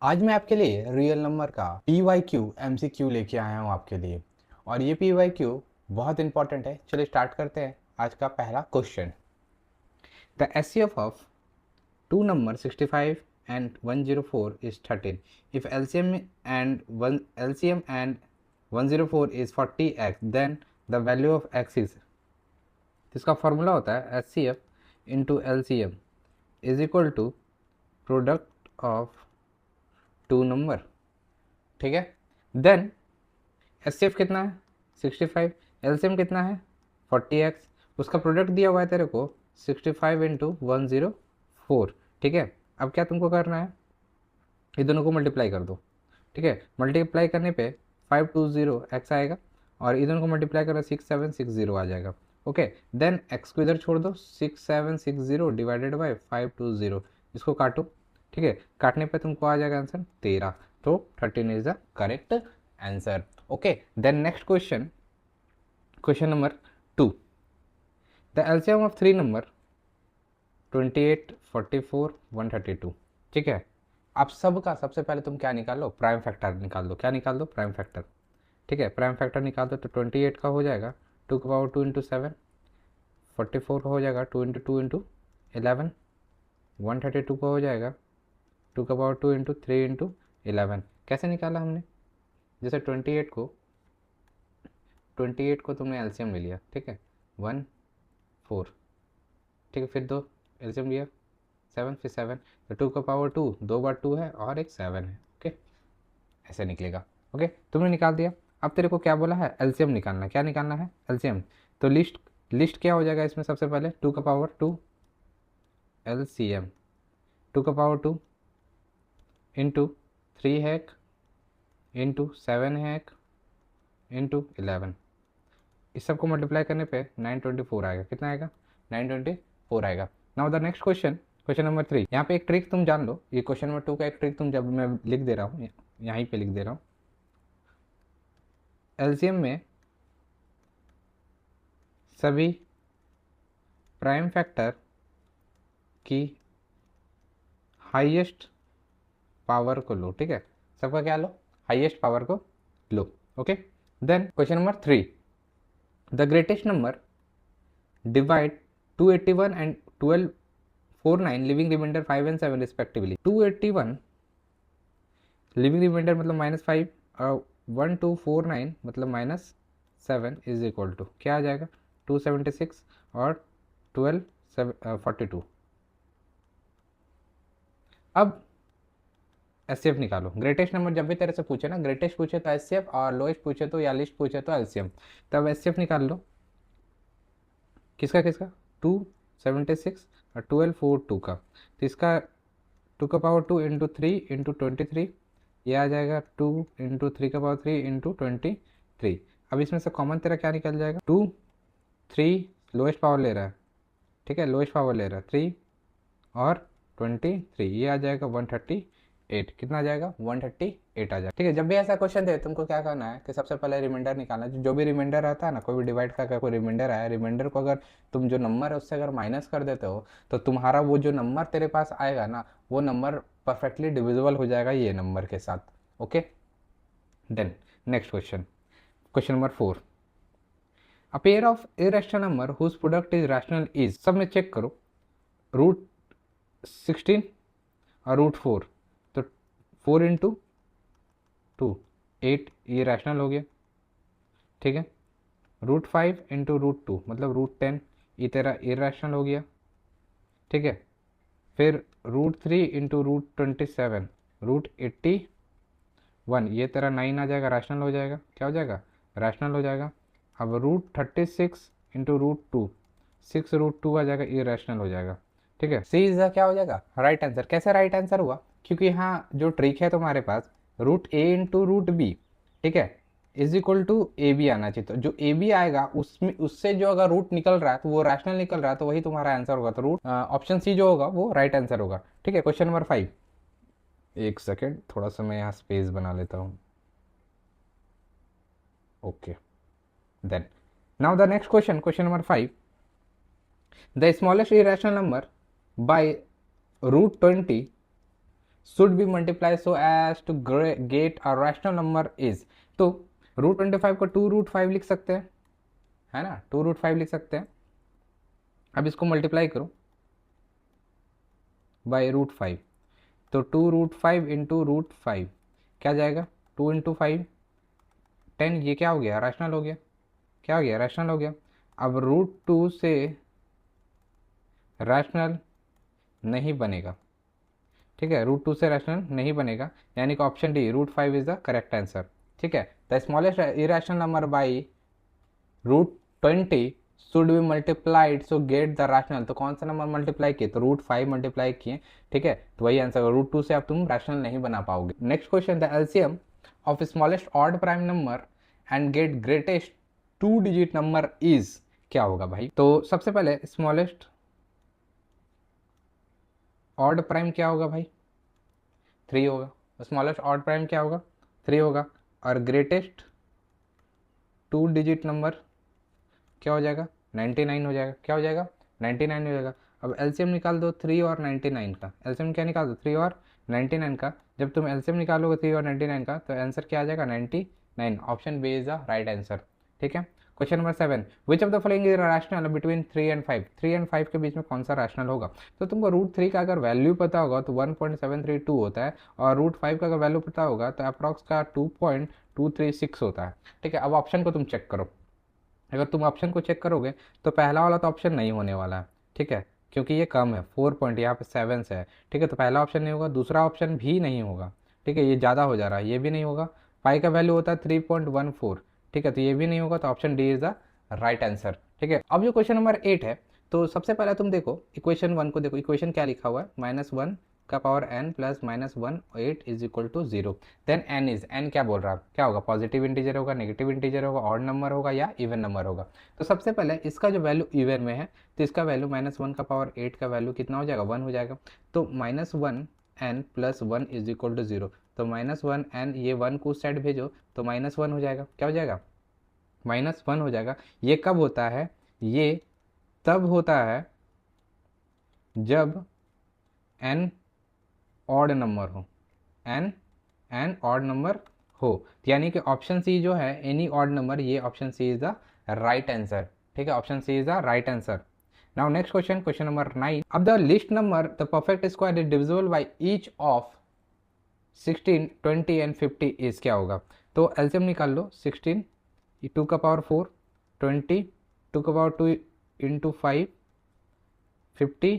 आज मैं आपके लिए रियल नंबर का PYQ MCQ लेके आया हूँ आपके लिए। और ये PYQ बहुत इंपॉर्टेंट है। चलिए स्टार्ट करते हैं आज का पहला question. The HCF of two number 65 and 104 is 13. If LCM and 104 is 40x, then the value of x is, इसका फॉर्मूला होता है HCF into LCM is equal to product of two number. ठीक है, देन HCF कितना है 65, LCM कितना है 40x, उसका प्रोडक्ट दिया हुआ है तेरे को 65 इंटू 104। ठीक है, अब क्या तुमको करना है, ये दोनों को मल्टीप्लाई कर दो। ठीक है, मल्टीप्लाई करने पे 520x आएगा और ये दोनों को मल्टीप्लाई करना 6760 आ जाएगा। ओके, देन x को इधर छोड़ दो, 6760 डिवाइडेड बाई 520, इसको काटो। ठीक है, काटने पे तुमको आ जाएगा आंसर 13, तो 13 is the correct answer. Okay, then next question, question number 2। The LCM of three number 28, 44, 132। ठीक है, आप सबका सबसे पहले तुम क्या निकाल लो, प्राइम फैक्टर निकाल दो। क्या निकाल दो, प्राइम फैक्टर। ठीक है, प्राइम फैक्टर निकाल दो तो 28 का हो जाएगा 2 का पावर 2 इंटू 7, 44 का हो जाएगा 2 इंटू 2 इंटू 11, 132 का हो जाएगा 2 का पावर 2 इंटू 3 इंटू 11। कैसे निकाला हमने, जैसे 28 को तुमने एलसीएम ले लिया। ठीक है, 1 4, ठीक है, फिर दो एलसीएम लिया 7, फिर 7, तो 2 का पावर 2, 2 बार 2 है और एक 7 है। ओके, ऐसे निकलेगा। ओके, तुमने निकाल दिया। अब तेरे को क्या बोला है, एलसीएम निकालना। क्या निकालना है, एलसीएम। तो लिस्ट क्या हो जाएगा इसमें, सबसे पहले 2 का पावर 2 एलसीएम, 2 का power 2 into 3 hack into 7 hack into 11, इस सबको मल्टीप्लाई करने पे 924 आएगा। कितना आएगा, 924 आएगा। Now the next question, question number 3। यहाँ पे एक ट्रिक तुम जान लो, ये क्वेश्चन नंबर 2 का एक ट्रिक तुम, जब मैं लिख दे रहा हूँ यहीं पे लिख दे रहा हूँ। एलसीएम में सभी प्राइम फैक्टर की हाईएस्ट पावर को लो। ठीक है, सबका क्या लो, हाईएस्ट पावर को लो। Okay, then question number 3। The greatest number divide 281 and 1249 leaving remainder 5 and 7 respectively. 281 leaving remainder मतलब -5 और 1249 मतलब -7 इज इक्वल टू क्या आ जाएगा, 276 और 1242। अब एचसीएफ निकालो। ग्रेटेस्ट नंबर जब भी तेरे से पूछे ना, ग्रेटेस्ट पूछे तो एचसीएफ और लोएस्ट पूछे तो या लिस्ट पूछे तो एलसीएम। तब एचसीएफ निकाल लो, किसका किसका, 276 और 1242 का। तो इसका 2 का पावर 2 इंटू 3 इंटू 23, ये आ जाएगा 2 इंटू 3 का पावर 3 इंटू 23। अब इसमें से कॉमन तेरा क्या निकल जाएगा, 2 3 लोएस्ट पावर ले रहा है। ठीक है, लोएस्ट पावर ले रहा है 3 और 23, ये आ जाएगा 138। कितना आ जाएगा, 138 आ जाएगा। ठीक है, जब भी ऐसा क्वेश्चन दे तुमको क्या करना है कि सबसे पहले रिमाइंडर निकालना है। जो भी रिमाइंडर आता है ना, कोई भी डिवाइड का कोई रिमाइंडर आया, रिमाइंडर को अगर तुम जो नंबर है उससे अगर माइनस कर देते हो तो तुम्हारा वो जो नंबर तेरे पास आएगा ना, वो नंबर परफेक्टली डिविजिबल हो जाएगा ये नंबर के साथ। Okay, then next question, question number 4। A pair of irrational number whose product is rational is, सब में चेक करो, √16 और √4, तो 4 इंटू 2 8, ये रैशनल हो गया। ठीक है, √5 इंटू √2 मतलब √10, ये तेरा इरेशनल हो गया। ठीक है, फिर √3 इंटू √27 √81, ये तेरा 9 आ जाएगा, रैशनल हो जाएगा। क्या हो जाएगा, रैशनल हो जाएगा। अब √36 इंटू √2, 6 √2 आ जाएगा, इरेशनल हो जाएगा। ठीक है, सी इज क्या हो जाएगा, राइट आंसर। कैसे राइट आंसर हुआ, क्योंकि यहाँ जो ट्रिक है तुम्हारे पास, √a इंटू √b, ठीक है, is equal to a b आना चाहिए। तो जो ए बी आएगा उसमें, उससे जो अगर रूट निकल रहा है तो वो रैशनल निकल रहा है, तो वही तुम्हारा आंसर होगा। तो रूट ऑप्शन सी जो होगा वो राइट आंसर होगा। ठीक है, क्वेश्चन नंबर 5। एक सेकेंड, थोड़ा सा मैं यहाँ स्पेस बना लेता हूँ। Okay, then now the next question, question number 5। The smallest irrational number by √20 should be multiplied so as to get a rational number is, तो √25 को 2√5 लिख सकते हैं, है ना, 2√5 लिख सकते हैं। अब इसको मल्टीप्लाई करो बाई √5, तो 2√5 इंटू √5 क्या जाएगा, 2 इंटू 5 10, ये क्या हो गया, रैशनल हो गया, क्या हो गया, रैशनल हो गया। अब √2 से रैशनल नहीं बनेगा, ठीक है, √2 से रैशनल नहीं बनेगा, यानी कि option D √5 is the correct answer, ठीक है। The smallest irrational number by √20 should be multiplied so get the rational, तो कौन सा नंबर मल्टीप्लाई किए, तो √5 मल्टीप्लाई किए, ठीक है, तो वही आंसर, √2 से अब तुम रैशनल नहीं बना पाओगे। Next question, the LCM of smallest odd prime number and get greatest 2 digit number is, क्या होगा भाई। तो सबसे पहले स्मॉलेस्ट ऑड प्राइम क्या होगा भाई, 3 होगा। स्मॉलेस्ट ऑड प्राइम क्या होगा, 3 होगा। और ग्रेटेस्ट 2 डिजिट नंबर क्या हो जाएगा, 99 हो जाएगा, क्या हो जाएगा, 99 हो जाएगा। अब एलसीएम निकाल दो 3 और 99 का, एलसीएम क्या निकाल दो, 3 और 99 का। जब तुम एलसीएम निकालोगे 3 और 99 का, तो आंसर क्या आ जाएगा, 99। Option B is the right answer, ठीक है। Question number 7, which of the following is rational between 3 and 5, 3 and 5 के बीच में कौन सा रैशनल होगा। तो तुमको √3 का अगर वैल्यू पता होगा तो 1.732 होता है, और √5 का अगर वैल्यू पता होगा तो अप्रॉक्स का 2.236 होता है, ठीक है। अब ऑप्शन को तुम चेक करो, अगर तुम ऑप्शन को चेक करोगे तो पहला वाला तो ऑप्शन नहीं होने वाला है, ठीक है, क्योंकि ये कम है, 4 पॉइंट यहाँ पे 7 से है, ठीक है, तो पहला ऑप्शन नहीं होगा, दूसरा ऑप्शन भी नहीं होगा, ठीक है, ये ज़्यादा हो जा रहा है, ये भी नहीं होगा। पाई का वैल्यू होता है 3.14, ठीक है, तो ये भी नहीं होगा, तो option D is the right answer, ठीक है। अब जो क्वेश्चन नंबर 8 है, तो सबसे पहले तुम देखो इक्वेशन 1 को, देखो इक्वेशन क्या लिखा हुआ है, -1 का power n plus -1 8 is equal to 0। Then n is, n क्या बोल रहा है, क्या होगा, पॉजिटिव इंटीजर होगा, नेगेटिव इंटीजर होगा, ऑड नंबर होगा या इवन नंबर होगा। तो सबसे पहले इसका जो वैल्यू इवन में है, तो इसका वैल्यू -1 का पावर 8 का वैल्यू कितना हो जाएगा, 1 हो जाएगा। तो -1 n plus 1 is equal to 0, तो -1 n, ये 1 को उस साइड भेजो तो -1 हो जाएगा, क्या हो जाएगा, -1 हो जाएगा। ये कब होता है, ये तब होता है जब n ऑड नंबर हो, n ऑड नंबर हो, यानी कि ऑप्शन सी जो है एनी ऑड नंबर, ये option C is the right answer, ठीक है, option C is the right answer. Now next question, question number 9, अब the least number the perfect square is divisible by each of 16 20 and 50 is, क्या होगा। तो LCM निकाल लो, 16 2 का power 4, 20 2 का power 2 into 5, 50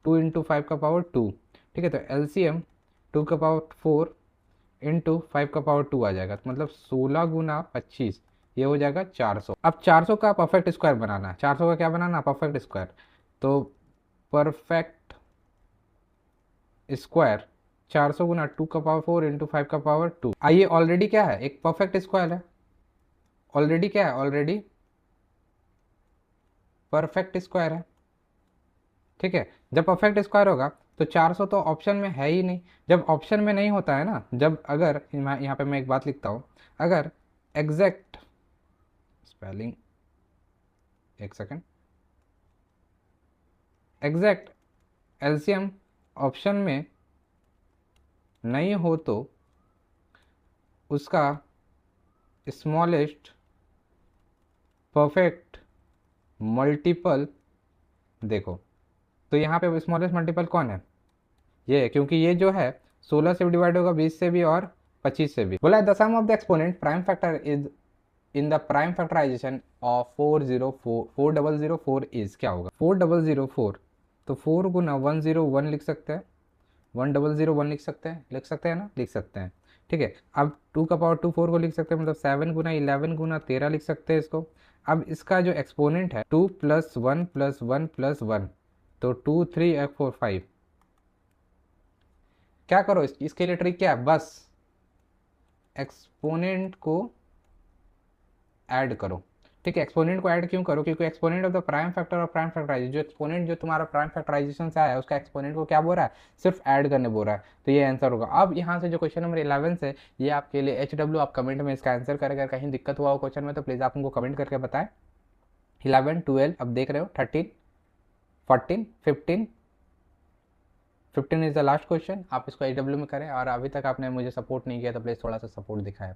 2 into 5 का पावर 2, ठीक है, तो एलसीएम 2 का पावर 4 इंटू 5 का पावर 2 आ जाएगा, तो मतलब 16 गुना 25, ये हो जाएगा 400। अब 400 का परफेक्ट स्क्वायर बनाना है, 400 का क्या बनाना, परफेक्ट स्क्वायर। तो परफेक्ट स्क्वायर 400 गुना 2 का पावर 4 इंटू 5 का पावर 2, आइए ऑलरेडी क्या है, एक परफेक्ट स्क्वायर है, ऑलरेडी क्या है, ऑलरेडी परफेक्ट स्क्वायर है, ठीक है। जब परफेक्ट स्क्वायर होगा तो 400 तो ऑप्शन में है ही नहीं, जब ऑप्शन में नहीं होता है ना, जब अगर यहाँ पे मैं एक बात लिखता हूँ, अगर एग्जैक्ट स्पेलिंग, एक सेकेंड, एग्जैक्ट एलसीएम ऑप्शन में नहीं हो तो उसका स्मॉलेस्ट परफेक्ट मल्टीपल देखो, तो यहाँ पे स्मॉलेस्ट मल्टीपल कौन है, ये है, क्योंकि ये जो है 16 से भी डिवाइड होगा, 20 से भी और 25 से भी। बोला है the sum of the exponent prime factor is in the prime factorisation of 4004 is, क्या होगा, 4004, तो 4 गुना 101 लिख सकते हैं, 1001 लिख सकते हैं ना, लिख सकते हैं, ठीक है। अब 2 का पावर 2 4 को लिख सकते हैं, मतलब 7 गुना 11 गुना 13 लिख सकते हैं इसको। अब इसका जो एक्सपोनेंट है 2 + 1 + 1 + 1, तो 2 3 4 5, क्या करो, इसके लिए ट्रिक क्या है, बस एक्सपोनेंट को ऐड करो, ठीक है। एक्सपोनेंट को ऐड क्यों करो, क्योंकि exponent of the prime factor और प्राइम फैक्टराइजेशन, जो एक्सपोनेंट जो तुम्हारा प्राइम फैक्टराइजेशन से आया है, उसका एक्सपोनेंट को क्या बोल रहा है, सिर्फ ऐड करने बोल रहा है, तो ये आंसर होगा। अब यहाँ से जो क्वेश्चन नंबर 11 है, ये आपके लिए HW, आप कमेंट में इसका आंसर करें, अगर कहीं दिक्कत हुआ हो क्वेश्चन में तो प्लीज़ आप हमको कमेंट करके बताएं। 11 12, अब देख रहे हो 13 14 15 15 इज़ द लास्ट क्वेश्चन। आप इसको AW में करें, और अभी तक आपने मुझे सपोर्ट नहीं किया तो प्लीज़ थोड़ा सा सपोर्ट दिखाएं।